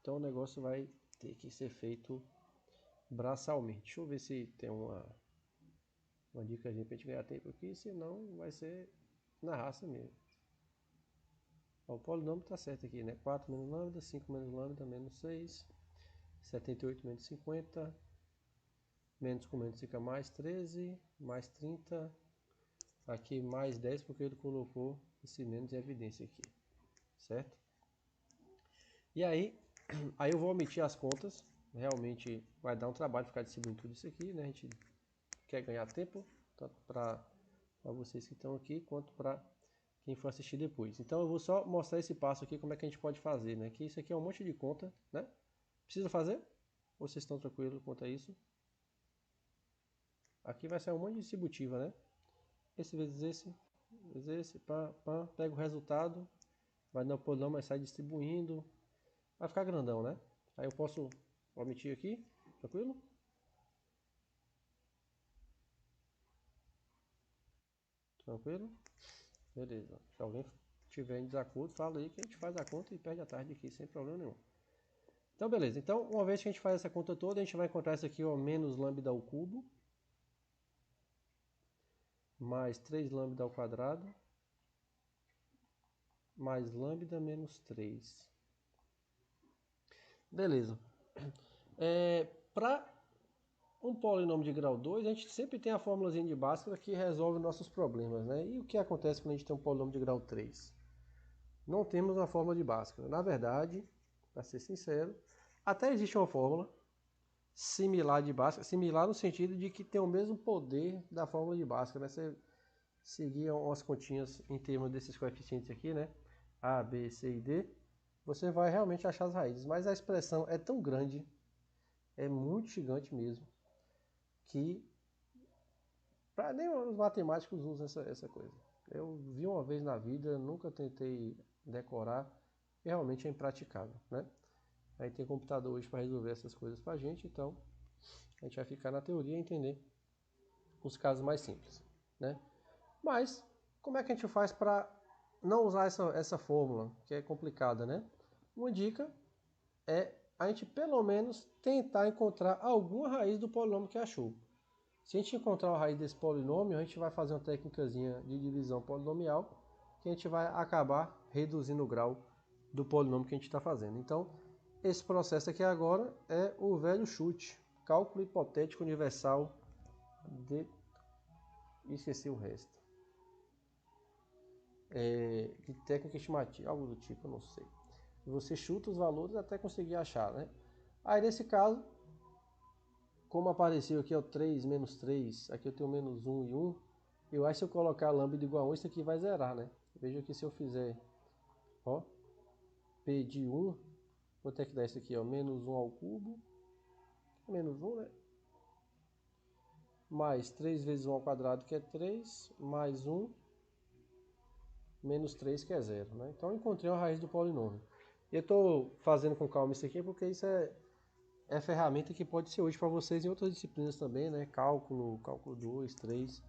A: Então, o negócio vai ter que ser feito braçalmente. Deixa eu ver se tem uma dica para a gente ganhar tempo aqui, senão vai ser na raça mesmo. Ó, o polinômio está certo aqui, né? 4 menos lambda, 5 menos lambda, menos 6, 78 menos 50, menos com menos fica mais 13, mais 30, aqui mais 10 porque ele colocou esse menos em evidência aqui, certo? E aí eu vou omitir as contas, realmente vai dar um trabalho ficar distribuindo tudo isso aqui, né? A gente quer ganhar tempo, tanto para vocês que estão aqui, quanto para quem for assistir depois. Então eu vou só mostrar esse passo aqui, como é que a gente pode fazer, né? Que isso aqui é um monte de conta, né? Precisa fazer? Ou vocês estão tranquilos quanto a isso? Aqui vai ser um monte de distributiva, né? Esse vezes esse, pá, pá, pega o resultado, vai no polinômio, mas sai distribuindo, vai ficar grandão, né? Aí eu posso omitir aqui, tranquilo? Tranquilo? Beleza. Se alguém tiver em desacordo, fala aí que a gente faz a conta e perde a tarde aqui, sem problema nenhum. Então, beleza. Então, uma vez que a gente faz essa conta toda, a gente vai encontrar isso aqui, ó, menos lambda ao cubo, mais 3 lambda ao quadrado, mais lambda menos 3. Beleza. Para um polinômio de grau 2, a gente sempre tem a fórmulazinha de Bhaskara que resolve nossos problemas, né? E o que acontece quando a gente tem um polinômio de grau 3? Não temos uma fórmula de Bhaskara. Na verdade, para ser sincero, até existe uma fórmula. similar de Bhaskara, similar no sentido de que tem o mesmo poder da fórmula de Bhaskara, né? Você seguir umas continhas em termos desses coeficientes aqui, né? A, B, C e D, você vai realmente achar as raízes, mas a expressão é tão grande, é muito gigante mesmo, que nem os matemáticos usam essa coisa. Eu vi uma vez na vida, nunca tentei decorar, e realmente é impraticável, né? Aí tem computador hoje para resolver essas coisas pra gente, então a gente vai ficar na teoria e entender os casos mais simples, né? Mas, como é que a gente faz para não usar essa fórmula, que é complicada, né? Uma dica é a gente pelo menos tentar encontrar alguma raiz do polinômio que achou. Se a gente encontrar uma raiz desse polinômio, a gente vai fazer uma técnicazinha de divisão polinomial, que a gente vai acabar reduzindo o grau do polinômio que a gente está fazendo. Então, esse processo aqui agora é o velho chute, cálculo hipotético universal de... Esqueci o resto. De técnica estimativa, algo do tipo, eu não sei. Você chuta os valores até conseguir achar, né? Aí nesse caso, como apareceu aqui é o 3 menos 3, aqui eu tenho menos 1 e 1, eu acho que se eu colocar lambda igual a 1, isso aqui vai zerar, né? Veja que se eu fizer, ó, P de 1, vou ter que dar isso aqui, ó, menos 1 ao cubo, menos 1, né? Mais 3 vezes 1 ao quadrado, que é 3, mais 1, menos 3, que é 0, né? Então eu encontrei a raiz do polinômio. E eu estou fazendo com calma isso aqui porque isso é ferramenta que pode ser útil para vocês em outras disciplinas também, né? Cálculo 2, 3.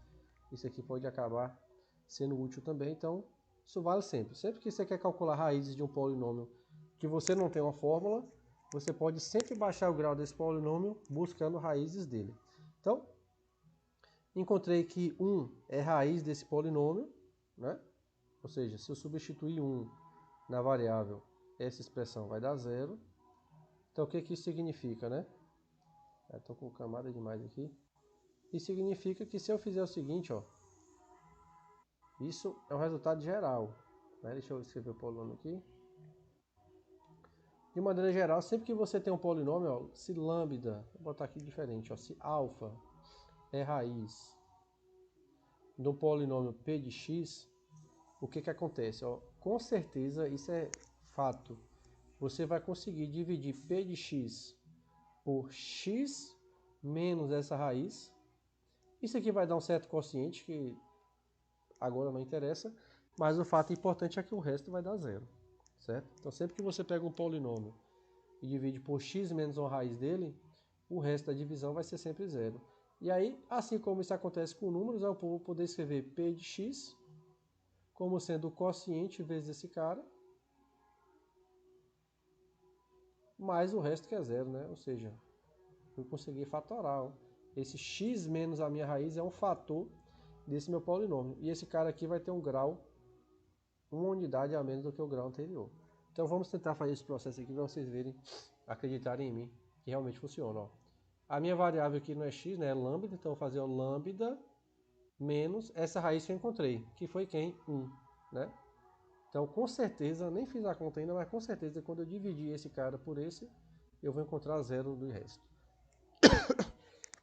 A: Isso aqui pode acabar sendo útil também. Então, isso vale sempre. Sempre que você quer calcular raízes de um polinômio que você não tem uma fórmula, você pode sempre baixar o grau desse polinômio buscando raízes dele. Então, encontrei que 1 é raiz desse polinômio, né? Ou seja, se eu substituir 1 na variável, essa expressão vai dar 0. Então, o que isso significa, né? Estou com camada demais aqui. Isso significa que se eu fizer o seguinte, ó, isso é o resultado geral, né? Deixa eu escrever o polinômio aqui. De maneira geral, sempre que você tem um polinômio, ó, se lambda, vou botar aqui diferente, ó, se alfa é raiz do polinômio p de x, o que acontece? Ó, com certeza, isso é fato, você vai conseguir dividir p de x por x menos essa raiz. Isso aqui vai dar um certo quociente, que agora não interessa, mas o fato importante é que o resto vai dar zero, certo? Então sempre que você pega um polinômio e divide por x menos uma raiz dele, o resto da divisão vai ser sempre zero. E aí, assim como isso acontece com números, eu vou poder escrever p de x como sendo o quociente vezes esse cara, mais o resto que é zero, né? Ou seja, eu consegui fatorar. Ó. Esse x menos a minha raiz é um fator desse meu polinômio. E esse cara aqui vai ter um grau, uma unidade a menos do que o grau anterior. Então vamos tentar fazer esse processo aqui para vocês verem, acreditarem em mim, que realmente funciona. Ó. A minha variável aqui não é x, né? É lambda, então eu vou fazer o lambda menos essa raiz que eu encontrei, que foi quem? 1, né? Então com certeza, nem fiz a conta ainda, mas com certeza quando eu dividir esse cara por esse, eu vou encontrar zero do resto.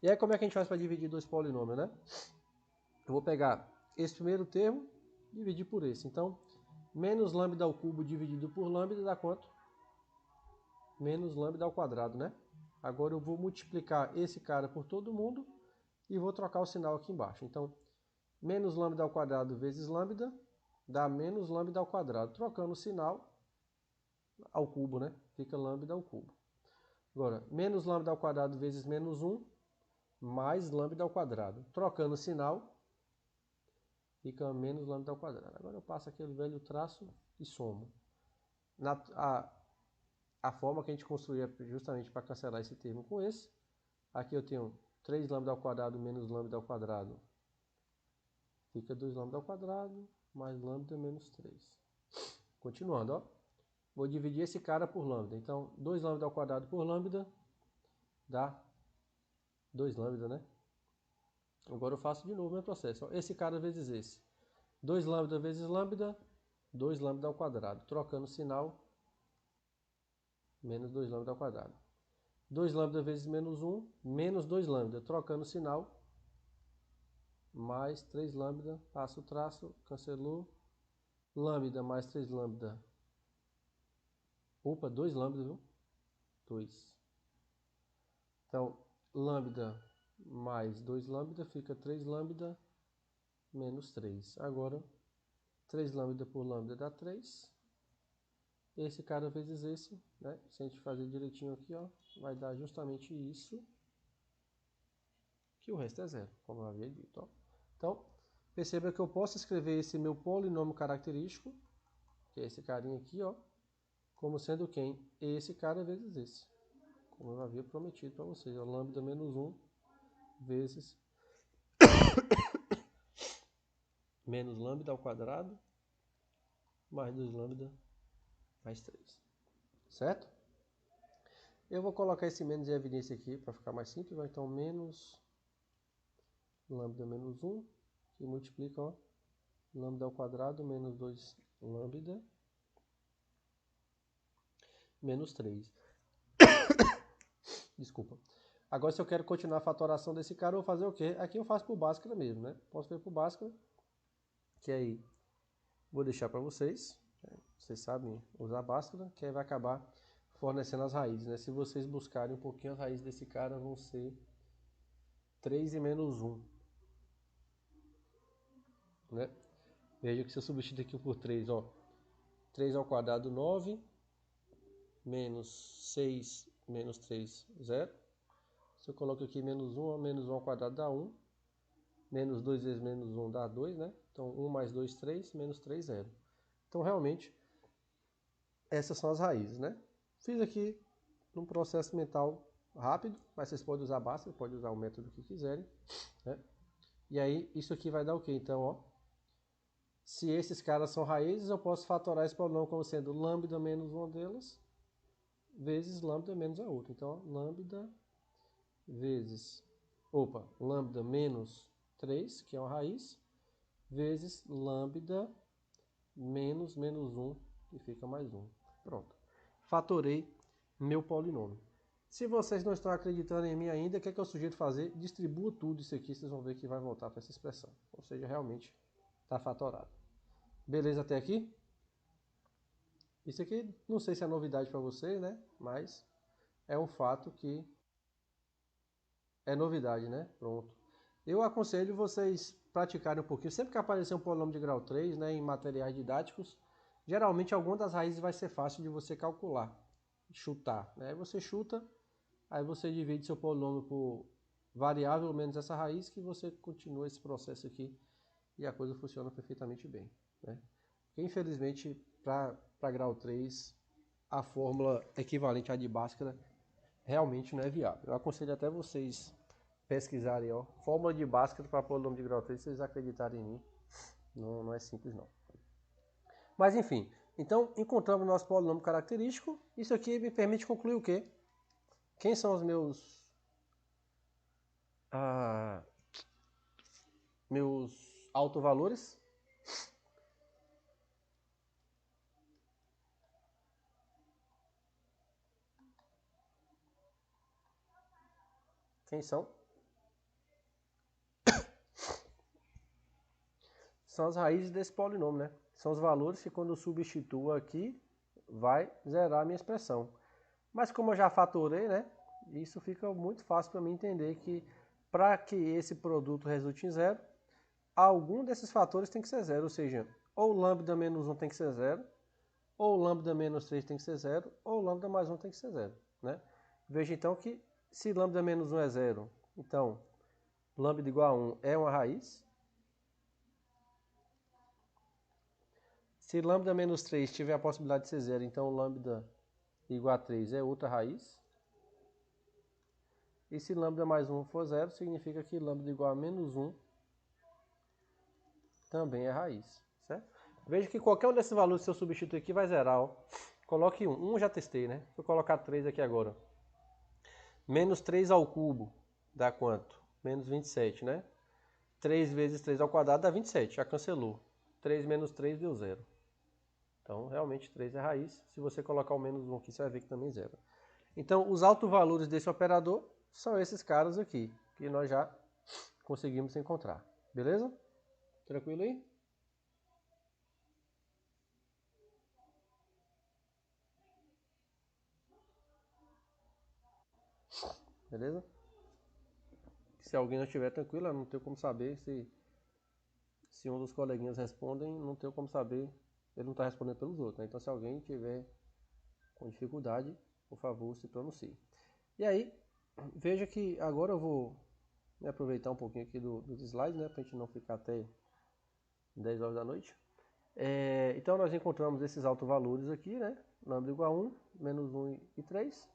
A: E aí como é que a gente faz para dividir dois polinômios, né? Eu vou pegar esse primeiro termo e dividir por esse. Então, menos lambda ao cubo dividido por lambda dá quanto? Menos lambda ao quadrado, né? Agora eu vou multiplicar esse cara por todo mundo e vou trocar o sinal aqui embaixo. Então, menos lambda ao quadrado vezes lambda dá menos lambda ao quadrado. Trocando o sinal ao cubo, né? Fica lambda ao cubo. Agora, menos lambda ao quadrado vezes menos 1 mais lambda ao quadrado. Trocando o sinal, fica menos lambda ao quadrado. Agora eu passo aquele velho traço e somo. A forma que a gente construiu é justamente para cancelar esse termo com esse. Aqui eu tenho 3 lambda ao quadrado menos lambda ao quadrado. Fica 2 lambda ao quadrado mais lambda menos 3. Continuando, ó. Vou dividir esse cara por lambda. Então, 2 lambda ao quadrado por lambda dá 2 lambda, né? Agora eu faço de novo o meu processo. Ó. Esse cara vezes esse. 2 lambda vezes lambda, 2 lambda ao quadrado. Trocando o sinal, menos 2 lambda ao quadrado. 2 lambda vezes menos 1, menos 2 lambda. Trocando o sinal, mais 3 lambda, passa o traço, cancelou. Lambda mais 3 lambda. Opa, 2 lambda, viu? 2. Então, lambda mais 2 lambda fica 3 lambda menos 3. Agora, 3 lambda por lambda dá 3. Esse cara vezes esse, né? Se a gente fazer direitinho aqui, ó, vai dar justamente isso. Que o resto é zero, como eu havia dito, ó. Então, perceba que eu posso escrever esse meu polinômio característico, que é esse carinha aqui, ó, como sendo quem? Esse cara vezes esse. Como eu havia prometido para vocês, ó, lambda menos 1 vezes menos lambda ao quadrado mais 2 lambda mais 3. Certo? Eu vou colocar esse menos em evidência aqui para ficar mais simples. Então, menos lambda menos 1, que multiplica, ó, lambda ao quadrado menos 2 lambda menos 3. Desculpa. Agora, se eu quero continuar a fatoração desse cara, eu vou fazer o quê? Aqui eu faço por Bhaskara mesmo, né? Posso ver por Bhaskara, que aí vou deixar para vocês. Vocês sabem usar Bhaskara, que aí vai acabar fornecendo as raízes, né? Se vocês buscarem um pouquinho, as raízes desse cara vão ser 3 e menos 1. Né? Veja que se eu substituir aqui por 3, ó. 3 ao quadrado, 9. Menos 6, menos 3, 0. Se eu coloco aqui menos 1, ó, menos 1 ao quadrado dá 1. Menos 2 vezes menos 1 dá 2, né? Então, 1 mais 2, 3, menos 3, 0. Então, realmente, essas são as raízes, né? Fiz aqui num processo mental rápido, mas vocês podem usar Bhaskara, podem usar o método que quiserem, né? E aí, isso aqui vai dar o quê? Então, ó, se esses caras são raízes, eu posso fatorar esse polinômio como sendo lambda menos uma delas, vezes lambda menos a outra. Então, ó, lambda vezes, lambda menos 3, que é uma raiz, vezes lambda menos 1, que fica mais 1. Pronto. Fatorei meu polinômio. Se vocês não estão acreditando em mim ainda, o que é que eu sugiro fazer? Distribua tudo isso aqui, vocês vão ver que vai voltar para essa expressão. Ou seja, realmente está fatorado. Beleza até aqui? Isso aqui não sei se é novidade para vocês, né? Mas é um fato que é novidade, né? Pronto. Eu aconselho vocês praticarem um pouquinho. Sempre que aparecer um polinômio de grau 3, né, em materiais didáticos, geralmente alguma das raízes vai ser fácil de você calcular, chutar. Né? Aí você chuta, aí você divide seu polinômio por variável menos essa raiz, que você continua esse processo aqui e a coisa funciona perfeitamente bem. Né? Infelizmente, para grau 3, a fórmula equivalente à de Bhaskara realmente não é viável. Eu aconselho até vocês pesquisarem, ó, fórmula de Bhaskara para polinômio de grau 3, se vocês acreditarem em mim. Não é simples, não. Mas, enfim. Então, encontramos o nosso polinômio característico. Isso aqui me permite concluir o quê? Quem são os meus autovalores? Quem são? São as raízes desse polinômio, né? São os valores que, quando eu substituo aqui, vai zerar a minha expressão. Mas como eu já fatorei, né? Isso fica muito fácil para mim entender que, para que esse produto resulte em zero, algum desses fatores tem que ser zero. Ou seja, ou lambda menos 1 tem que ser zero, ou lambda menos 3 tem que ser zero, ou lambda mais 1 tem que ser zero. Né? Veja então que se lambda menos 1 é zero, então lambda igual a 1 é uma raiz. Se lambda menos 3 tiver a possibilidade de ser zero, então lambda igual a 3 é outra raiz. E se lambda mais 1 for zero, significa que lambda igual a menos 1 também é raiz. Certo? Veja que qualquer um desses valores, se eu substituir aqui, vai zerar. Ó. Coloque 1. 1 eu já testei, né? Vou colocar 3 aqui agora. Menos 3 ao cubo dá quanto? Menos 27, né? 3 vezes 3 ao quadrado dá 27, já cancelou. 3 menos 3 deu 0. Então, realmente, 3 é raiz. Se você colocar o menos 1 aqui, você vai ver que também é zero. Então, os autovalores desse operador são esses caras aqui, que nós já conseguimos encontrar. Beleza? Tranquilo aí? Beleza? Se alguém não estiver tranquilo, eu não tenho como saber se um dos coleguinhas respondem, não tenho como saber, ele não está respondendo pelos outros, né? Então, se alguém tiver com dificuldade, por favor, se pronuncie. E aí, veja que agora eu vou me aproveitar um pouquinho aqui dos slides, né? Para a gente não ficar até 10 horas da noite. Então, nós encontramos esses autovalores aqui, né? Lambda igual a 1, menos 1 e 3.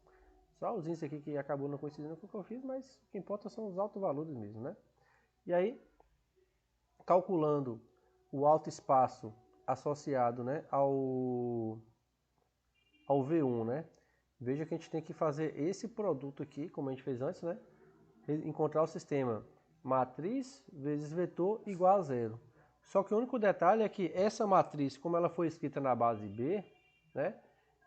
A: Só os índices aqui que acabou não coincidindo com o que eu fiz, mas o que importa são os autovalores mesmo, né? E aí, calculando o alto espaço associado, né, ao V1, né? Veja que a gente tem que fazer esse produto aqui, como a gente fez antes, né? Encontrar o sistema matriz vezes vetor igual a zero. Só que o único detalhe é que essa matriz, como ela foi escrita na base B, né?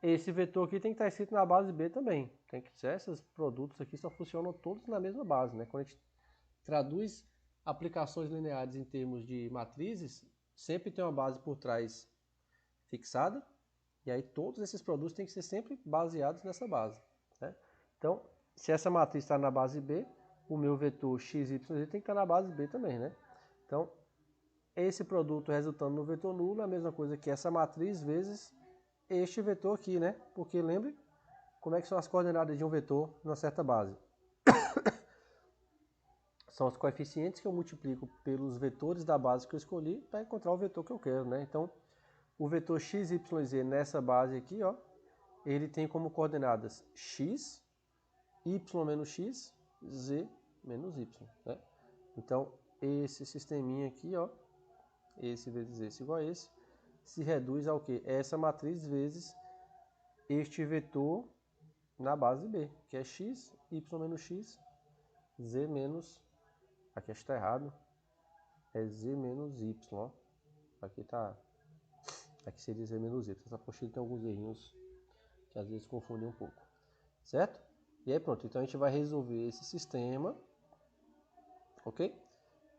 A: Esse vetor aqui tem que estar escrito na base B também. Tem que ser, esses produtos aqui só funcionam todos na mesma base, né? Quando a gente traduz aplicações lineares em termos de matrizes, sempre tem uma base por trás fixada, e aí todos esses produtos têm que ser sempre baseados nessa base, né? Então, se essa matriz está na base B, o meu vetor x, y, z tem que estar na base B também, né? Então, esse produto resultando no vetor nulo é a mesma coisa que essa matriz vezes este vetor aqui, né? Porque lembre como é que são as coordenadas de um vetor numa certa base. São os coeficientes que eu multiplico pelos vetores da base que eu escolhi para encontrar o vetor que eu quero, né? Então, o vetor x, y, z nessa base aqui, ó, ele tem como coordenadas x, y menos x, z menos y, né? Então, esse sisteminha aqui, ó, esse vezes esse igual a esse, se reduz ao quê? Essa matriz vezes este vetor na base B, que é x, y menos x, z menos, aqui está errado, é z menos y, ó. Aqui tá, aqui seria z menos y. Essa apostila tem alguns errinhos que às vezes confundem um pouco, certo? E aí pronto, então a gente vai resolver esse sistema, ok?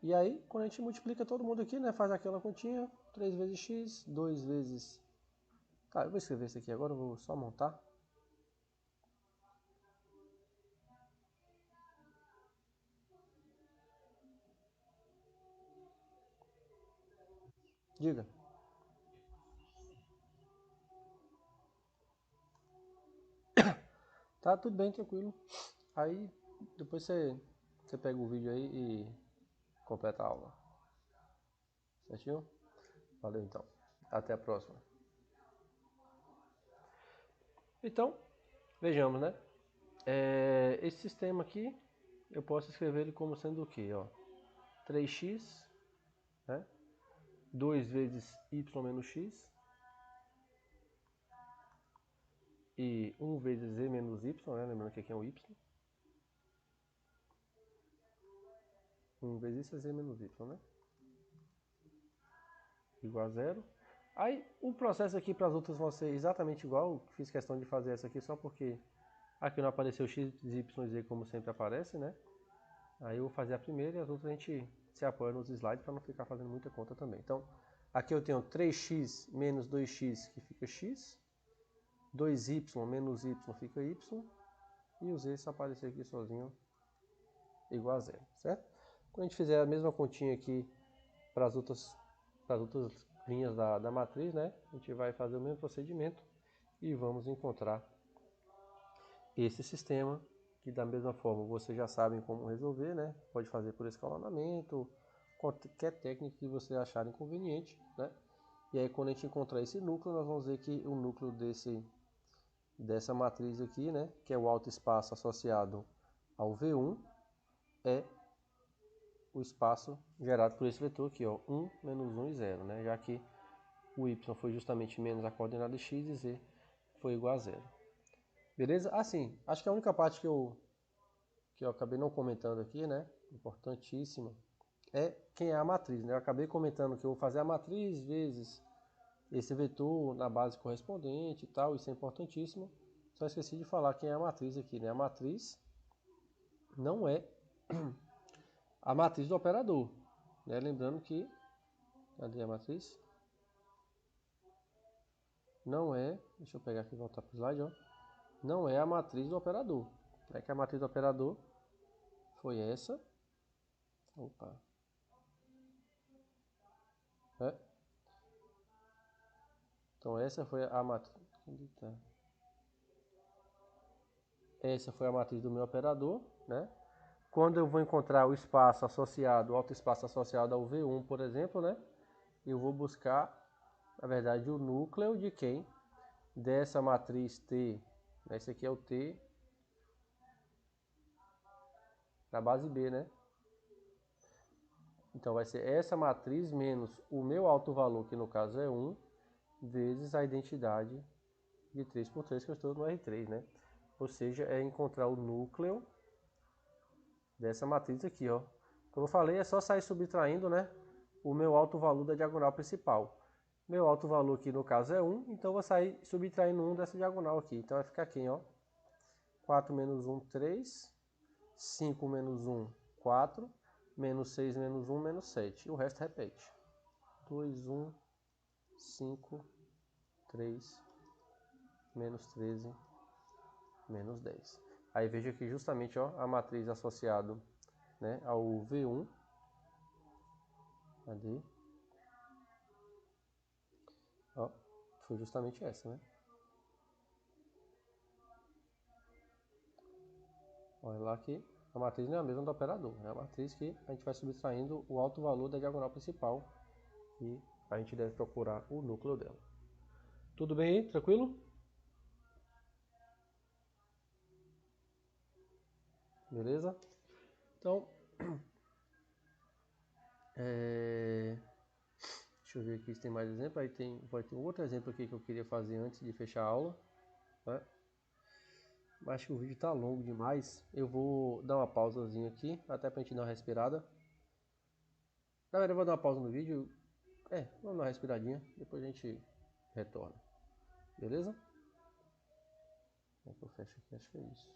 A: E aí, quando a gente multiplica todo mundo aqui, né, faz aquela continha, 3 vezes x, 2 vezes... Tá, eu vou escrever isso aqui agora, eu vou só montar. Diga. Tá tudo bem, tranquilo. Aí, depois você pega o vídeo aí e completa a aula. Certinho? Valeu então. Até a próxima. Então, vejamos, né? Esse sistema aqui, eu posso escrever ele como sendo o quê? Ó? 3x, né? 2 vezes y menos x e 1 vezes z menos y, né? Lembrando que aqui é o y. 1 vezes isso é z menos y, né? Igual a zero. Aí o processo aqui para as outras vão ser exatamente igual. Fiz questão de fazer essa aqui só porque aqui não apareceu x, y e z como sempre aparece, né? Aí eu vou fazer a primeira e as outras a gente se apoia nos slides para não ficar fazendo muita conta também. Então, aqui eu tenho 3x menos 2x que fica x, 2y menos y fica y, e o z só aparecer aqui sozinho igual a zero, certo? Quando a gente fizer a mesma continha aqui para as outras linhas da matriz, né? A gente vai fazer o mesmo procedimento e vamos encontrar esse sistema, que da mesma forma vocês já sabem como resolver, né? Pode fazer por escalonamento, qualquer técnica que vocês acharem conveniente, né? E aí quando a gente encontrar esse núcleo, nós vamos ver que o núcleo dessa matriz aqui, né? Que é o alto espaço associado ao V1, é o espaço gerado por esse vetor aqui, ó, 1, menos 1 e 0, né? Já que o y foi justamente menos a coordenada x e z foi igual a zero. Beleza? Assim, acho que a única parte que eu acabei não comentando aqui, né? Importantíssima, é quem é a matriz, né? Eu acabei comentando que eu vou fazer a matriz vezes esse vetor na base correspondente e tal, isso é importantíssimo. Só esqueci de falar quem é a matriz aqui, né? A matriz não é a matriz do operador, né? Lembrando que, cadê a matriz? Não é, deixa eu pegar aqui e voltar para o slide, ó. Não é a matriz do operador. É que a matriz do operador foi essa. Opa. É. Então essa foi a matriz. Essa foi a matriz do meu operador, né? Quando eu vou encontrar o espaço associado, o autoespaço associado ao V1, por exemplo, né? Eu vou buscar, na verdade, o núcleo de quem? Dessa matriz T. Esse aqui é o T da base B, né? Então vai ser essa matriz menos o meu alto valor, que no caso é 1, vezes a identidade de 3×3, que eu estou no R3, né? Ou seja, é encontrar o núcleo dessa matriz aqui, ó. Como eu falei, é só sair subtraindo, né? O meu alto valor da diagonal principal. Meu alto valor aqui no caso é 1, então eu vou sair subtraindo 1 dessa diagonal aqui. Então vai ficar aqui, ó. 4 menos 1, 3. 5 menos 1, 4. Menos 6 menos 1, menos 7. E o resto repete. 2, 1, 5, 3, menos 13, menos 10. Aí veja que justamente, ó, a matriz associada, né, ao V1. Cadê? Ó, foi justamente essa, né? Olha lá que a matriz não é a mesma do operador. É a matriz que a gente vai subtraindo o alto valor da diagonal principal e a gente deve procurar o núcleo dela. Tudo bem aí? Tranquilo? Beleza? Então, deixa eu ver aqui se tem mais exemplo. Aí vai ter um outro exemplo aqui que eu queria fazer antes de fechar a aula, né? Acho que o vídeo está longo demais. Eu vou dar uma pausazinha aqui, até pra gente dar uma respirada. Na verdade, eu vou dar uma pausa no vídeo. Vamos dar uma respiradinha, depois a gente retorna. Beleza? Como é que eu fecho aqui? Acho que é isso.